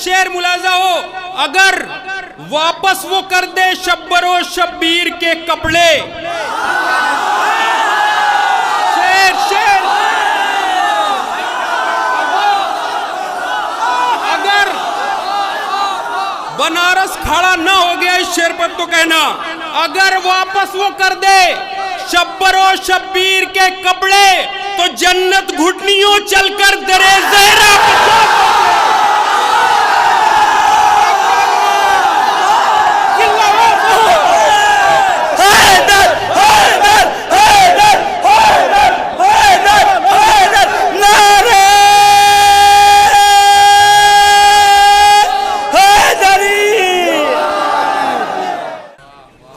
شعر ملاحظہ ہو، اگر واپس وہ کر دے شبر و شبیر کے کپڑے. شعر اگر بنارس کھڑا نہ ہو گیا اس شعر پر تو کہنا، اگر واپس وہ کر دے شبر و شبیر کے کپڑے تو جنت گھٹنیوں چل کر درے زہرا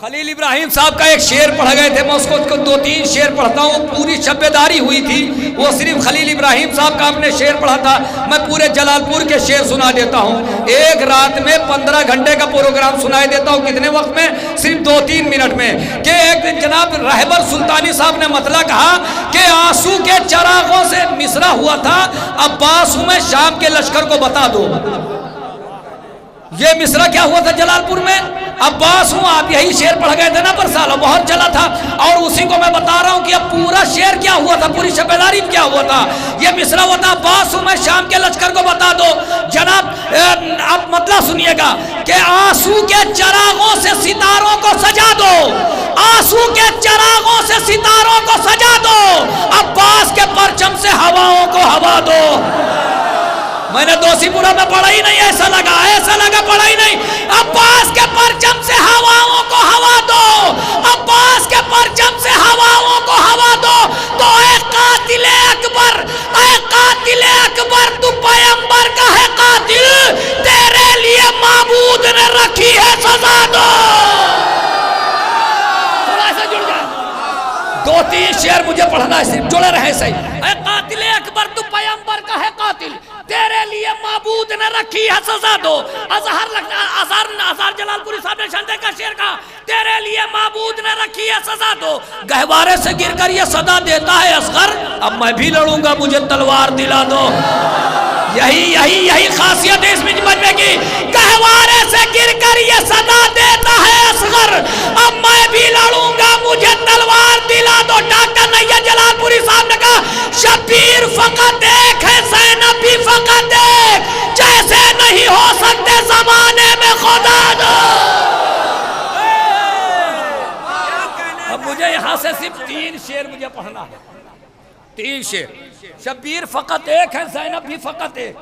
خلیل ابراہیم صاحب کا ایک شعر پڑھ گئے تھے، میں اس کو دو تین شعر پڑھتا ہوں. پوری شب بیداری ہوئی تھی، وہ صرف خلیل ابراہیم صاحب کا اپنے شعر پڑھا تھا. میں پورے جلال پور کے شعر سنا دیتا ہوں. ایک رات میں 15 گھنٹے کا پروگرام سنائے دیتا ہوں. کتنے وقت میں؟ صرف 2-3 منٹ میں. کہ ایک دن جناب رہبر سلطانی صاحب نے مطلع کہا کہ آنسو کے چراغوں سے مصرع ہوا تھا، عباس ہوں میں شام کے لشکر کو بتا دو. یہ مصرع کیا ہوا تھا جلال پور میں؟ عباس ہوں. آپ یہی شعر پڑھ گئے تھے نا پر سالوں، بہت چلا تھا. اور اسی کو میں بتا رہا ہوں کہ اب پورا شعر کیا ہوا تھا، پوری شب بیداری کیا ہوا تھا. یہ مصرع ہوا تھا، عباس ہوں میں شام کے لشکر کو بتا دو. جناب اب مطلب سنیے گا کہ آنسو کے چراغوں سے ستاروں کو سجا دو، آنسو کے چراغوں سے ستاروں کو سجا دو، عباس کے پرچم سے ہواؤں کو ہوا دو. میں نے دوسی پورا میں پڑھا ہی نہیں، ایسا لگا پڑھا ہی نہیں. عباس کے پرچم سے ہواؤں کو ہوا دو، عباس کے پرچم سے ہواؤں کو ہوا دو. تو اے قاتل اکبر، اے قاتل اکبر، تو پیغمبر کا ہے قاتل، تیرے لیے معبود نے رکھی ہے سزا دو. تھوڑا سا جڑ جائے، 2-3 شعر مجھے پڑھنا ہے، صرف جڑے رہے صحیح. اے قاتل اکبر، تو پیغمبر کا ہے قاتل، تیرے لیے معبود نے رکھی ہے سزا دو. اظہر جلال پوری صاحب نے شندے کا شعر کہا، تیرے لیے معبود نے رکھی ہے سزا دو. گہوارے سے گر کر یہ صدا دیتا ہے اصغر، اب میں بھی لڑوں گا مجھے تلوار دلا دو. یہی خاصیت ہے اس مجمع کی. گہوارے سے گر کر یہ صدا دیتا ہے اصغر، اب میں بھی لڑوں گا مجھے تلوار دلا دو. ڈاکٹر نیا جلال پوری صاحب نے کہا، شبیر فقط ایک ہے، زینب بھی فقط ایک، جیسے نہیں ہو سکتے زمانے میں خدا دو. اب مجھے یہاں سے صرف 3 شعر مجھے پڑھنا ہے، 3 شعر. شبیر فقط ایک ہے، زینب بھی فقط ایک،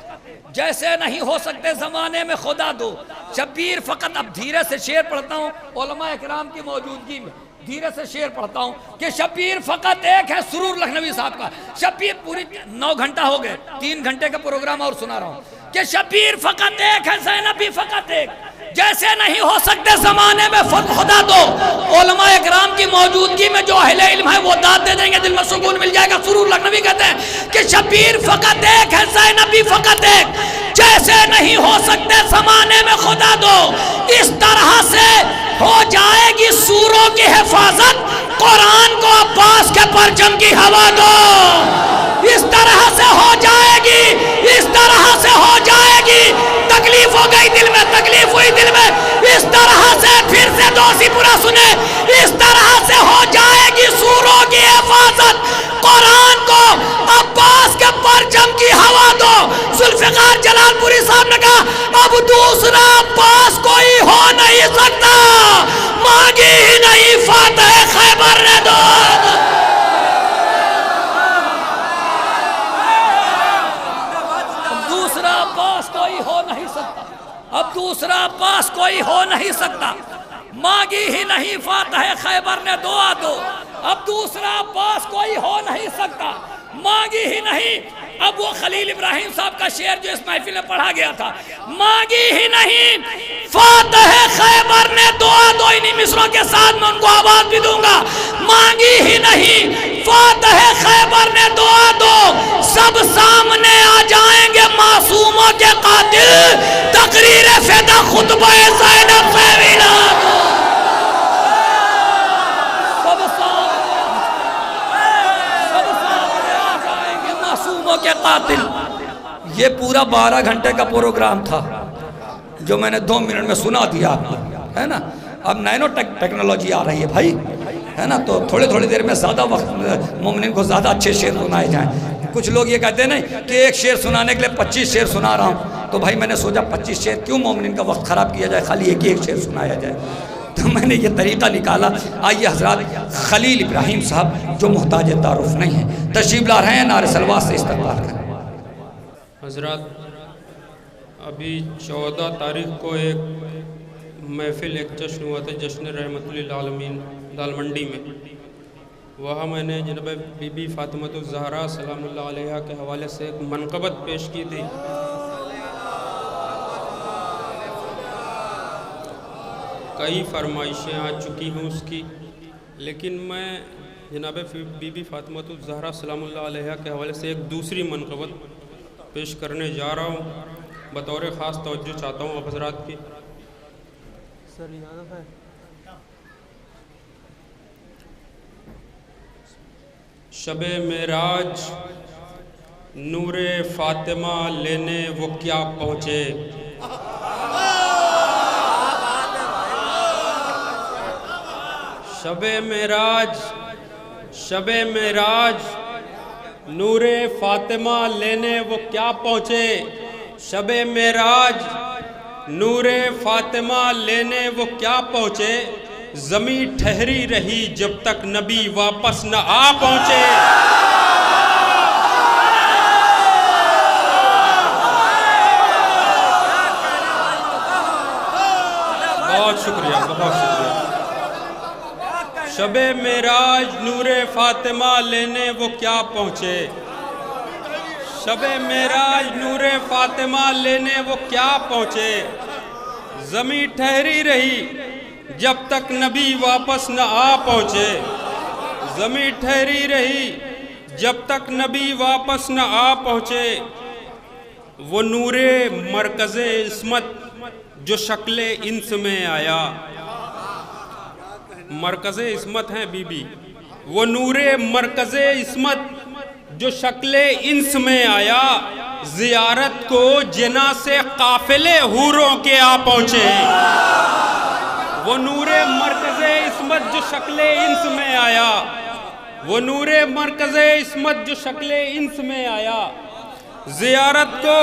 جیسے نہیں ہو سکتے زمانے میں خدا دو. شبیر فقط، اب دھیرے سے شعر پڑھتا ہوں علماء اکرام کی موجودگی میں، دھیرے سے شعر پڑھتا ہوں کہ شبیر فقط ایک ہے. سرور لکھنوی صاحب کا شبیر، پوری 9 گھنٹہ ہو گئے، 3 گھنٹے کا پروگرام اور سنا رہا ہوں کہ شبیر فقط ایک ہے، زینب بھی فقط ایک، جیسے نہیں ہو سکتے زمانے میں خدا دو. علماء اکرام کی موجودگی میں جو اہل علم ہے وہ داد دے دیں گے، دل میں سکون مل جائے گا. سرور لکھنوی کہتے ہیں کہ شبیر فقط ایک ہے، زینب بھی فقط ایک، جیسے نہیں ہو سکتے زمانے میں خدا دو. اس طرح سے ہو جائے گی سوروں کی حفاظت، قرآن کو عباس کے پرچم کی ہوا دو. اس طرح سے ہو جائے گی، اس طرح سے ہو جائے گی. تکلیف ہو گئی دل میں، تکلیف ہوئی دل میں. اس طرح سے پھر سے دوسی پورا سنے، اس طرح سے ہو جائے گی سوروں کی حفاظت، قرآن کو عباس کے پرچم کی ہوا دو. ذوالفقار جلال پوری صاحب نے کہا، اب دوسرا عباس کوئی ہو نہیں سکتا، مانگی ہی نہیں فاتح خیبر نے دو. اب دوسرا عباس کوئی ہو نہیں سکتا، مانگی ہی نہیں فاتح خیبر نے دعا دو. اب دوسرا عباس کوئی ہو نہیں سکتا، مانگی ہی نہیں. اب وہ خلیل ابراہیم صاحب کا شعر جو اس محفل میں پڑھا گیا تھا، مانگی ہی نہیں فاتح خیبر نے دعا دو. انہی مصروں کے ساتھ میں ان کو آواز بھی دوں گا. مانگی ہی نہیں فاتح خیبر نے دعا دو، سب سامنے آ جائیں گے معصوموں کے قاتل، تقریر فدا خطبہ زینب سے ویلا دو. کے قاتل. یہ پورا 12 گھنٹے کا پروگرام تھا. جو میں نے 2 منٹ میں سنا دیا آپ کو، ہے نا. اب نینو ٹیکنالوجی آ رہی ہے بھائی، ہے نا، تو تھوڑی دیر میں زیادہ وقت مومنین کو زیادہ اچھے شعر سنائے جائیں. کچھ لوگ یہ کہتے ہیں نہیں کہ ایک شعر سنانے کے لیے 25 شعر سنا رہا ہوں، تو بھائی میں نے سوچا 25 شعر کیوں مومنین کا وقت خراب کیا جائے، خالی ایک شعر سنایا جائے. تو میں نے یہ طریقہ نکالا. آئیے حضرات، خلیل ابراہیم صاحب جو محتاج تعارف نہیں ہیں تشریف لا رہے ہیں، نعرہ صلوات سے استقبال کریں. حضرات، ابھی 14 تاریخ کو ایک محفل، ایک جشن ہوا تھا، جشن رحمت للعالمین دال منڈی میں. وہاں میں نے جناب بی بی فاطمۃ الزہرا سلام اللہ علیہا کے حوالے سے ایک منقبت پیش کی تھی. کئی فرمائشیں آ چکی ہوں اس کی، لیکن میں جناب بی بی فاطمۃ الزہرا سلام اللہ علیہا کے حوالے سے ایک دوسری منقبت پیش کرنے جا رہا ہوں. بطور خاص توجہ چاہتا ہوں آپ حضرات کی. شب معراج نور فاطمہ لینے وہ کیا پہنچے، شب معراج نور فاطمہ لینے وہ کیا پہنچے، شب معراج نور فاطمہ لینے وہ کیا پہنچے، زمین ٹھہری رہی جب تک نبی واپس نہ آ پہنچے. بہت شکریہ، بہت شکریہ. شب معراج نور فاطمہ لینے وہ کیا پہنچے، شب معراج نور فاطمہ لینے وہ کیا پہنچے، زمین ٹھہری رہی جب تک نبی واپس نہ آ پہنچے، زمین ٹھہری رہی جب تک نبی واپس نہ آ پہنچے. وہ نور مرکز عصمت جو شکل انس میں آیا، مرکز عصمت ہیں بی بی، وہ نور مرکز عصمت جو شکل انس میں آیا، زیارت کو جنا سے قافلے حوروں کے آ پہنچے. وہ نور مرکز عصمت جو شکل انس میں آیا، وہ نور مرکز عصمت جو شکل انس میں آیا، زیارت کو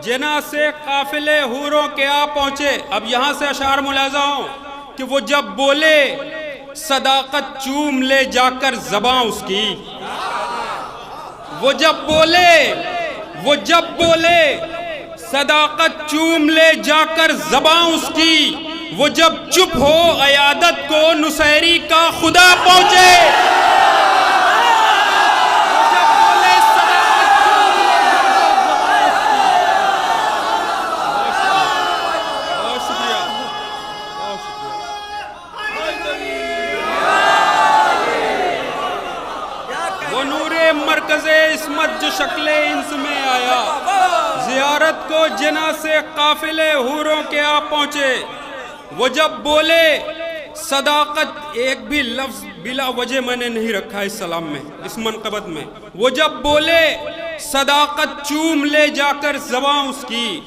جنا سے قافلے حوروں کے آ پہنچے. اب یہاں سے اشعار ملاحظہ ہوں کہ وہ جب بولے صداقت چوم لے جا کر زباں اس کی، وہ جب بولے صداقت چوم لے جا کر زباں اس کی، وہ جب چپ ہو عیادت کو نصیری کا خدا پہنچے. مرکز عصمت جو شکل انس میں آیا، زیارت کو جنا سے قافلے حوروں کے آ پہنچے. وہ جب بولے صداقت، ایک بھی لفظ بلا وجہ میں نے نہیں رکھا اس سلام میں، اس منقبت میں. وہ جب بولے صداقت چوم لے جا کر زباں اس کی،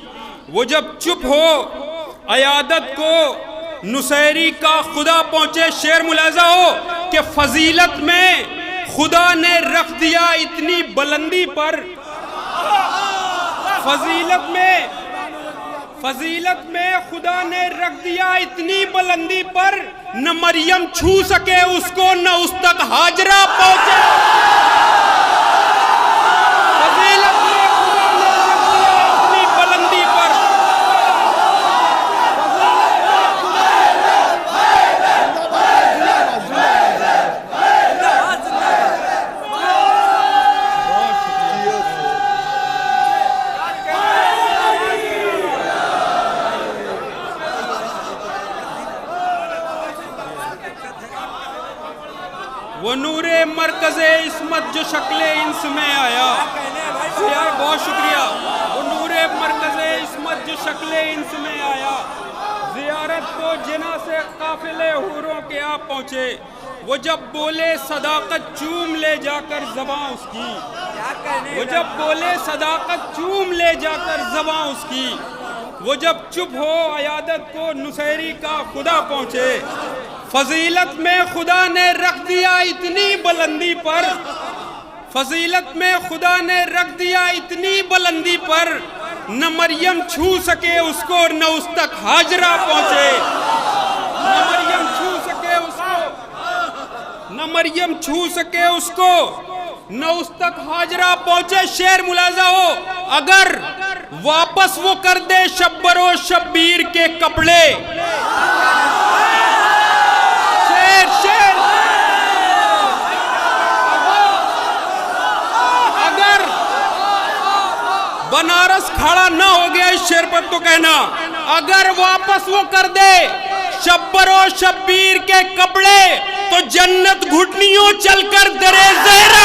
وہ جب چپ ہو عیادت کو نصیری کا خدا پہنچے. شعر ملاحظہ ہو کہ فضیلت میں خدا نے رکھ دیا اتنی بلندی پر، فضیلت میں خدا نے رکھ دیا اتنی بلندی پر، نہ مریم چھو سکے اس کو نہ اس تک ہاجرہ پہنچے. فضیلت میں خدا نے رکھ دیا اتنی بلندی پر، وہ نور مرکز عصمت جو شکل انس میں آیا. بہت شکریہ. وہ نور مرکز عصمت جو شکل انس میں آیا، زیارت کو جنا سے قافلے حوروں کے آ پہنچے. وہ جب بولے صداقت چوم لے جا کر زباں اس کی، وہ جب بولے صداقت چوم لے جا کر زباں اس کی، وہ جب چپ ہو عیادت کو نصیری کا خدا پہنچے. فضیلت میں خدا نے رکھ دیا اتنی بلندی پر, فضیلت میں خدا نے رکھ دیا اتنی بلندی پر, نہ مریم چھو سکے اس کو نہ اس تک ہاجرہ پہنچے. نہ مریم چھو سکے اس کو, نہ مریم چھو سکے اس کو نہ اس تک ہاجرہ پہنچے. شعر ملاحظہ ہو, اگر واپس وہ کر دے شبر و شبیر کے کپڑے. شعر شعر اگر بنارس کھڑا نہ ہو گیا اس شعر پر تو کہنا, اگر واپس وہ کر دے شبر و شبیر کے کپڑے تو جنت گھٹنیوں چل کر درے زہرا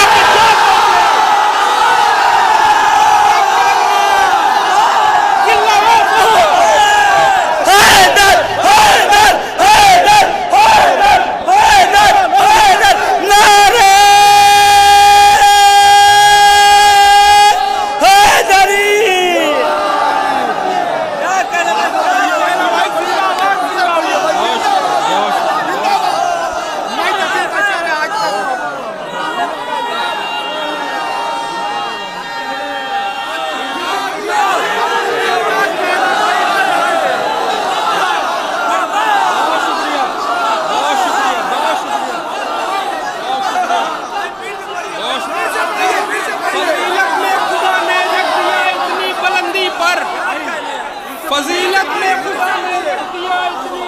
فضیلت میں خدا نے رکھ دیا اتنی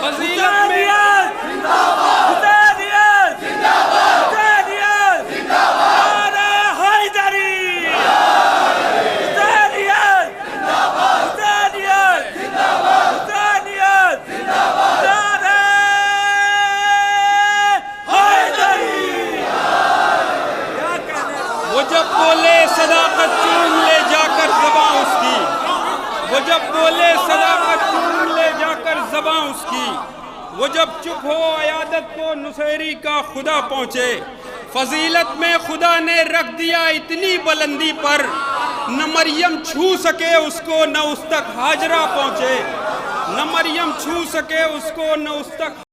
فضیلت میں وہ جب بولے صداقت چون لے جا کر زباں اس کی, وہ جب بولے صداقت چون لے جا کر زباں اس کی, وہ جب چپ ہو عیادت کو نصیری کا خدا پہنچے. فضیلت میں خدا نے رکھ دیا اتنی بلندی پر, نہ مریم چھو سکے اس کو نہ اس تک ہاجرہ پہنچے. نہ مریم چھو سکے اس کو نہ اس تک